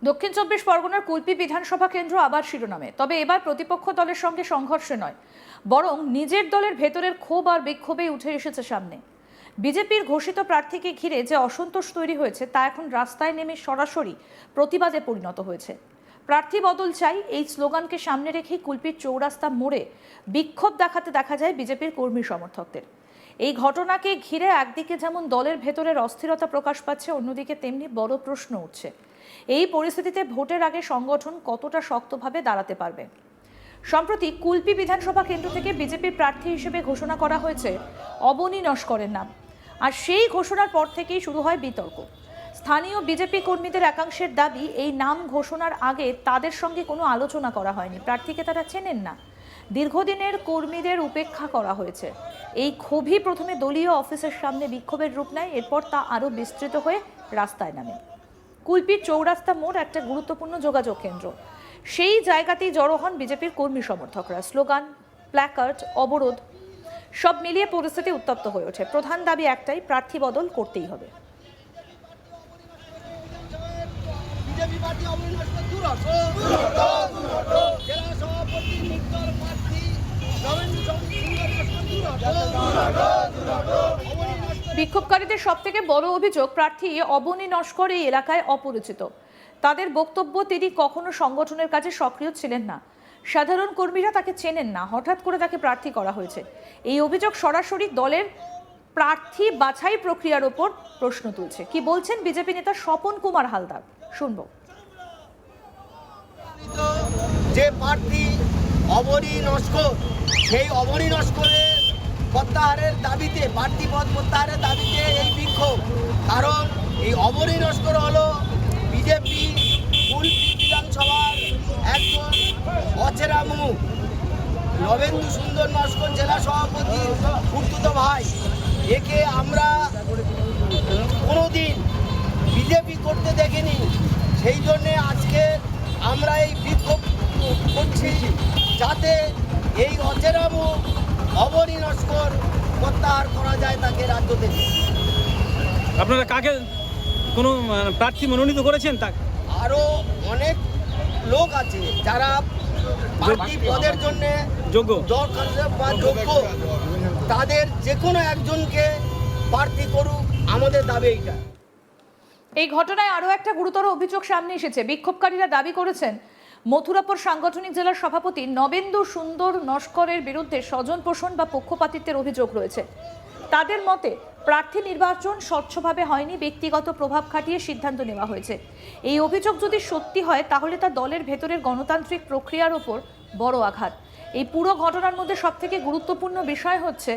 দক্ষিণ চব্বিশ পরগনার কুলপি বিধানসভা কেন্দ্র আবার শিরোনামে। তবে এবার প্রতিপক্ষ দলের সঙ্গে সংঘর্ষে নয়, বরং নিজের দলের ভেতরের ক্ষোভ আর বিক্ষোভেই উঠে এসেছে সামনে। বিজেপির ঘোষিত প্রার্থীকে ঘিরে যে অসন্তোষ তৈরি হয়েছে তা এখন রাস্তায় নেমে সরাসরি প্রতিবাদে পরিণত হয়েছে। প্রার্থী বদল চাই, এই স্লোগানকে সামনে রেখেই কুলপির চৌরাস্তা মোড়ে বিক্ষোভ দেখাতে দেখা যায় বিজেপির কর্মী সমর্থকদের। এই ঘটনাকে ঘিরে একদিকে যেমন দলের ভেতরের অস্থিরতা প্রকাশ পাচ্ছে, অন্যদিকে তেমনি বড় প্রশ্ন উঠছে, এই পরিস্থিতিতে ভোটের আগে সংগঠন কতটা শক্তভাবে দাঁড়াতে পারবে। সম্প্রতি কুলপি বিধানসভা কেন্দ্র থেকে বিজেপির প্রার্থী হিসেবে ঘোষণা করা হয়েছে অবনী নস্করের নাম, আর সেই ঘোষণার পর থেকেই শুরু হয় বিতর্ক। স্থানীয় বিজেপি কর্মীদের একাংশের দাবি, এই নাম ঘোষণার আগে তাদের সঙ্গে কোনো আলোচনা করা হয়নি, প্রার্থীকে তারা চেনেন না, দীর্ঘদিনের কর্মীদের উপেক্ষা করা হয়েছে। এই ক্ষোভই প্রথমে দলীয় অফিসের সামনে বিক্ষোভের রূপ নেয়, এরপর তা আরও বিস্তৃত হয়ে রাস্তায় নামে। কুলপির চৌরাস্তা মোড় একটা গুরুত্বপূর্ণ যোগাযোগ কেন্দ্র, সেই জায়গাতেই জড়ো হন বিজেপির কর্মী সমর্থকরা। স্লোগান, প্ল্যাকার্ড, অবরোধ সব মিলিয়ে পরিস্থিতি উত্তপ্ত হয়ে ওঠে। প্রধান দাবি একটাই, প্রার্থী বদল করতেই হবে। বিক্ষোভকারীদের সব থেকে বড় অভিযোগ, প্রার্থী অবনী নস্কর এই এলাকায় অপরিচিত। তাদের বক্তব্য, তিনি কখনো সংগঠনের কাজে সক্রিয় ছিলেন না, সাধারণ কর্মীরা তাকে চেনেন না, হঠাৎ করে তাকে প্রার্থী করা হয়েছে। এই অভিযোগ সরাসরি দলের প্রার্থী বাছাই প্রক্রিয়ার ওপর প্রশ্ন তুলছে। কি বলছেন বিজেপি নেতা স্বপন কুমার হালদার, শুনবো। যে প্রার্থী অবনী নস্কর, সেই অবনী নস্করের প্রত্যাহারের দাবিতে, প্রার্থী পদ প্রত্যাহারের দাবিতে এই বিক্ষোভ। কারণ এই অবনী নস্কর হলো বিজেপি কুলপি বিধানসভার একজন অচেনা মুখ। নবেন্দু সুন্দর নস্কর জেলা সভাপতির খুড়তুতো ভাই। একে আমরা কোনোদিন বিজেপি করতে দেখিনি, সেই জন্যে আজকে আমরা এই বিক্ষোভ করছি, যাতে এই অচেনা মুখ অবনী নস্কর প্রত্যাহার করা যায় তাকে রাজ্য থেকে। আপনারা কাকে কোনো প্রার্থী মনোনীত করেছেন? তা আরও অনেক লোক আছে যারা প্রার্থী পদের জন্য যোগ্য বা যোগ্য, তাদের যে কোনো একজনকে প্রার্থী করুক, আমাদের দাবি এইটা। এই ঘটনায় আরও একটা গুরুতর অভিযোগ সামনে এসেছে। বিক্ষোভকারীরা দাবি করেছেন, মথুরাপুর সাংগঠনিক জেলার সভাপতি নবেন্দু সুন্দর নস্করের বিরুদ্ধে স্বজন পোষণ বা পক্ষপাতিত্বের অভিযোগ রয়েছে। তাদের মতে প্রার্থী নির্বাচন স্বচ্ছভাবে হয়নি, ব্যক্তিগত প্রভাব খাটিয়ে সিদ্ধান্ত নেওয়া হয়েছে। এই অভিযোগ যদি সত্যি হয়, তাহলে তা দলের ভেতরের গণতান্ত্রিক প্রক্রিয়ার ওপর বড় আঘাত। এই পুরো ঘটনার মধ্যে সবথেকে গুরুত্বপূর্ণ বিষয় হচ্ছে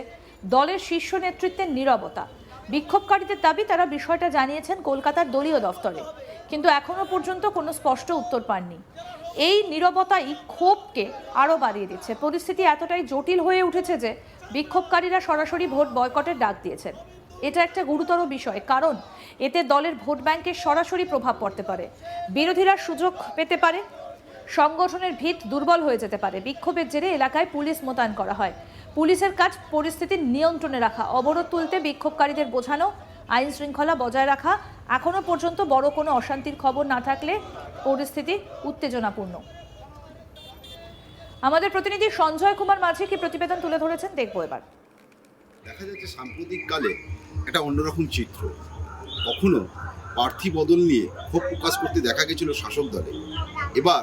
দলের শীর্ষ নেতৃত্বের নীরবতা। বিক্ষোভকারীদের দাবি, তারা বিষয়টা জানিয়েছেন কলকাতার দলীয় দফতরে, কিন্তু এখনো পর্যন্ত কোনো স্পষ্ট উত্তর পাননি। এই নীরবতাই ক্ষোভকে আরও বাড়িয়ে দিচ্ছে। পরিস্থিতি এতটাই জটিল হয়ে উঠেছে যে বিক্ষোভকারীরা সরাসরি ভোট বয়কটের ডাক দিয়েছেন। এটা একটা গুরুতর বিষয়, কারণ এতে দলের ভোট ব্যাংকের সরাসরি প্রভাব পড়তে পারে, বিরোধীরা সুযোগ পেতে পারে, সংগঠনের ভিত দুর্বল হয়ে যেতে পারে। বিক্ষোভের জেরে এলাকায় পুলিশ মোতায়েন করা হয়। পুলিশের কাজ পরিস্থিতি নিয়ন্ত্রণে রাখা, অবরোধ তুলতে বিক্ষোভকারীদের বোঝানো, আইন শৃঙ্খলা বজায় রাখা। এখনো পর্যন্ত বড় কোনো অশান্তির খবর না থাকলে পরিস্থিতি উত্তেজনাপূর্ণ। আমাদের প্রতিনিধি সঞ্জয় কুমার মাঝি কি প্রতিবেদন তুলে ধরেছেন, দেখবো এবার। দেখা যাচ্ছে সাম্প্রতিককালে একটা অন্যরকম চিত্র। কখনো প্রার্থী বদল নিয়ে ক্ষোভ প্রকাশ করতে দেখা গেছিল শাসক দলে, এবার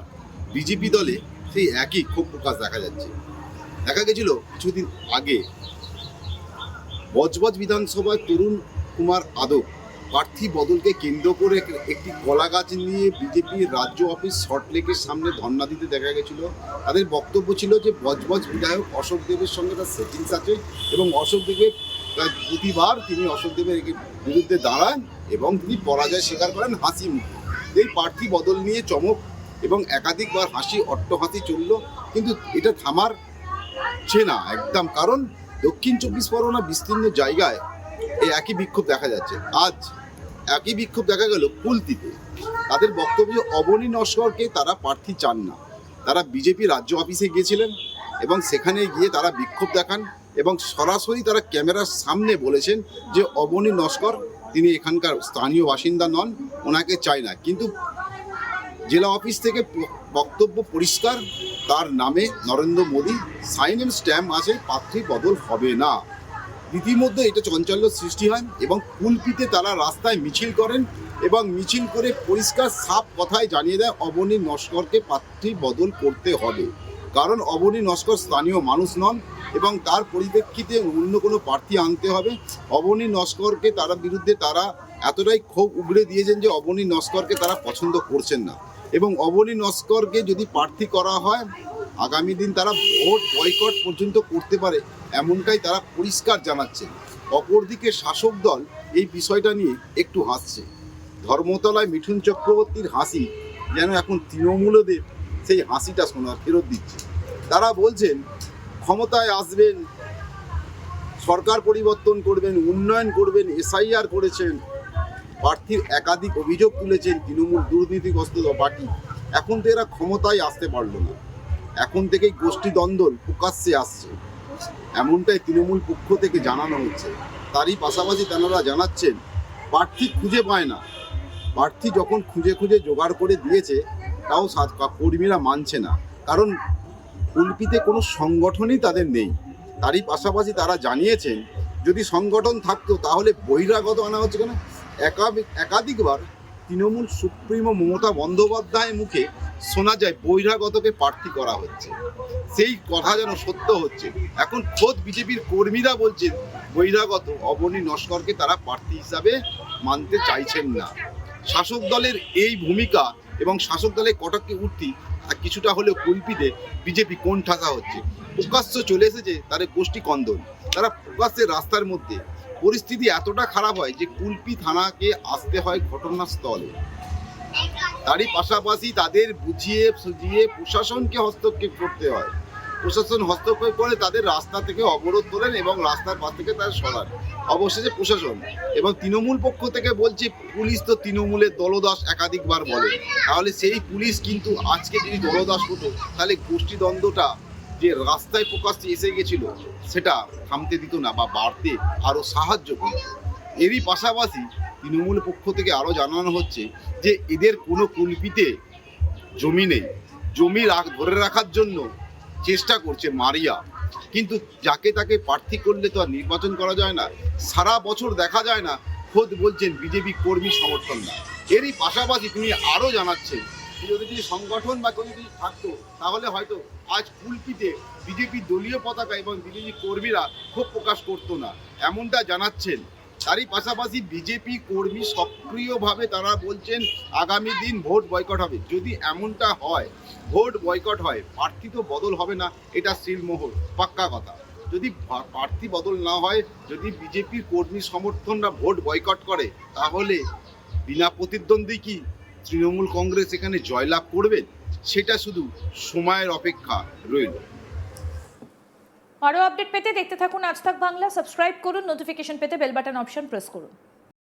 বিজেপি দলে সেই একই ক্ষোভ প্রকাশ দেখা যাচ্ছে। দেখা গেছিল কিছুদিন আগে বজবজ বিধানসভায় তরুণ কুমার আদক প্রার্থী বদলকে কেন্দ্র করে একটি কলা গাছ নিয়ে বিজেপির রাজ্য অফিস সল্টলেকের সামনে ধর্ণা দিতে দেখা গেছিল। তাদের বক্তব্য ছিল যে বজবজ বিধায়ক অশোক দেবের সঙ্গে তার সেটিংস আছে এবং অশোক দেবের প্রতিবার তিনি অশোক দেবের বিরুদ্ধে দাঁড়ান এবং তিনি পরাজয় স্বীকার করেন হাসি মুখে। এই প্রার্থী বদল নিয়ে চমক এবং একাধিকবার হাসি অট্টহাসি চলল, কিন্তু এটা থামার না একদম, কারণ দক্ষিণ চব্বিশ পরগনা বিস্তীর্ণ জায়গায় এই একই বিক্ষোভ দেখা যাচ্ছে। আজ একই বিক্ষোভ দেখা গেল কুলপিতে। তাদের বক্তব্য, অবনী নস্করকে তারা প্রার্থী চান না। তারা বিজেপি রাজ্য অফিসে গিয়েছিলেন এবং সেখানে গিয়ে তারা বিক্ষোভ দেখান এবং সরাসরি তারা ক্যামেরার সামনে বলেছেন যে অবনী নস্কর তিনি এখানকার স্থানীয় বাসিন্দা নন, ওনাকে চায় না। কিন্তু জেলা অফিস থেকে বক্তব্য পরিষ্কার, তার নামে Narendra Modi sign and stamp আছে, প্রার্থী বদল হবে না। রীতিমধ্যে এটা চাঞ্চল্য সৃষ্টি হয় এবং কুলপিতে তারা রাস্তায় মিছিল করেন এবং মিছিল করে পরিষ্কার সাফ কথায় জানিয়ে দেয় অবনী নস্করকে প্রার্থী বদল করতে হবে। কারণ অবনী নস্কর স্থানীয় মানুষ নন এবং তার পরিপ্রেক্ষিতে অন্য কোনো প্রার্থী আনতে হবে। অবনী নস্করকে তারা বিরুদ্ধে তারা এতটাই ক্ষোভ উগড়ে দিয়েছেন যে অবনী নস্করকে তারা পছন্দ করছেন না এবং অবনী নস্করকে যদি প্রার্থী করা হয় আগামী দিন তারা ভোট বয়কট পর্যন্ত করতে পারে, এমনটাই তারা পরিষ্কার জানাচ্ছেন। অপরদিকে শাসক দল এই বিষয়টা নিয়ে একটু হাসছে। ধর্মতলায় মিঠুন চক্রবর্তীর হাসি যেন এখন তৃণমূলদের সেই হাসিটা ফেরত দিচ্ছে। তারা বলছেন ক্ষমতায় আসবেন, সরকার পরিবর্তন করবেন, উন্নয়ন করবেন, SIR করেছেন, প্রার্থীর একাধিক অভিযোগ তুলেছেন তৃণমূল দুর্নীতিগ্রস্ত পার্টি। এখন তো এরা ক্ষমতায় আসতে পারলো না, এখন থেকেই গোষ্ঠী দ্বন্দ্ব প্রকাশ্যে আসছে, এমনটাই তৃণমূল পক্ষ থেকে জানানো হচ্ছে। তারই পাশাপাশি তেনারা জানাচ্ছেন প্রার্থী খুঁজে পায় না, প্রার্থী যখন খুঁজে খুঁজে জোগাড় করে দিয়েছে তাও কর্মীরা মানছে না, কারণ কুলপিতে কোনো সংগঠনই তাদের নেই। তারই পাশাপাশি তারা জানিয়েছেন যদি সংগঠন থাকতো তাহলে বহিরাগত আনা হচ্ছে কেন। একাধিকবার তৃণমূল সুপ্রিমো মমতা বন্দ্যোপাধ্যায়ের মুখে শোনা যায় বহিরাগতকে প্রার্থী করা হচ্ছে, সেই কথা যেন সত্য হচ্ছে। এখন খোদ বিজেপির কর্মীরা বলছেন বহিরাগত অবনী নস্করকে তারা প্রার্থী হিসাবে মানতে চাইছেন না। শাসক দলের এই ভূমিকা এবং শাসক দলের কটাক্ষে উঠতি কিছুটা হলেও কুলপিতে বিজেপি কোণ ঠাসা হচ্ছে। প্রকাশ্য চলে এসেছে তাদের গোষ্ঠী কন্দল, তারা প্রকাশ্যে রাস্তার মধ্যে। পরিস্থিতি এতটা খারাপ হয় যে কুলপি থানাকে আসতে হয় ঘটনাস্থলে। তারই পাশাপাশি তাদের বুঝিয়ে সুঝিয়ে প্রশাসনকে হস্তক্ষেপ করতে হয়। প্রশাসন হস্তক্ষেপ করে তাদের রাস্তা থেকে অবরোধ তোলেন এবং রাস্তার পাশ থেকে তারা সরান। অবশেষে প্রশাসন এবং তৃণমূল পক্ষ থেকে বলছে পুলিশ তো তৃণমূলের দলদাস একাধিকবার বলে, তাহলে সেই পুলিশ কিন্তু আজকে যদি দলদাস হতো তাহলে গোষ্ঠীদ্বন্দ্বটা যে রাস্তায় প্রকাশ্যে এসে গেছিল সেটা থামতে দিত না বা বাড়তে আরও সাহায্য করত। এরই পাশাপাশি তৃণমূল পক্ষ থেকে আরও জানানো হচ্ছে যে এদের কোনো কুলপিতে জমি নেই, জমি ধরে রাখার জন্য চেষ্টা করছে মারিয়া, কিন্তু যাকে তাকে প্রার্থী করলে তো আর নির্বাচন করা যায় না, সারা বছর দেখা যায় না। খোদ বলছেন বিজেপি কর্মী সমর্থন না। এরই পাশাপাশি তিনি আরও জানাচ্ছেন যদি সংগঠন বা কোনো কিছু থাকতো তাহলে হয়তো আজ কুলপিতে বিজেপি দলীয় পতাকা এবং বিজেপি কর্মীরা ক্ষোভ প্রকাশ করতো না, এমনটা জানাচ্ছেন। তারই পাশাপাশি বিজেপি কর্মী সক্রিয়ভাবে তারা বলছেন আগামী দিন ভোট বয়কট হবে। যদি এমনটা হয়, ভোট বয়কট হয়, প্রার্থী তো বদল হবে না, এটা সিলমোহর পাক্কা কথা। যদি প্রার্থী বদল না হয়, যদি বিজেপির কর্মী সমর্থনরা ভোট বয়কট করে, তাহলে বিনা প্রতিদ্বন্দ্বী কি তৃণমূল কংগ্রেস এখানে জয়লাভ করবেন? সেটা শুধু সময়ের অপেক্ষা রইল। আরও আপডেট পেতে দেখতে থাকুন আজ তাক বাংলা। সাবস্ক্রাইব করুন, নোটিফিকেশন পেতে বেল বাটন অপশন প্রেস করুন।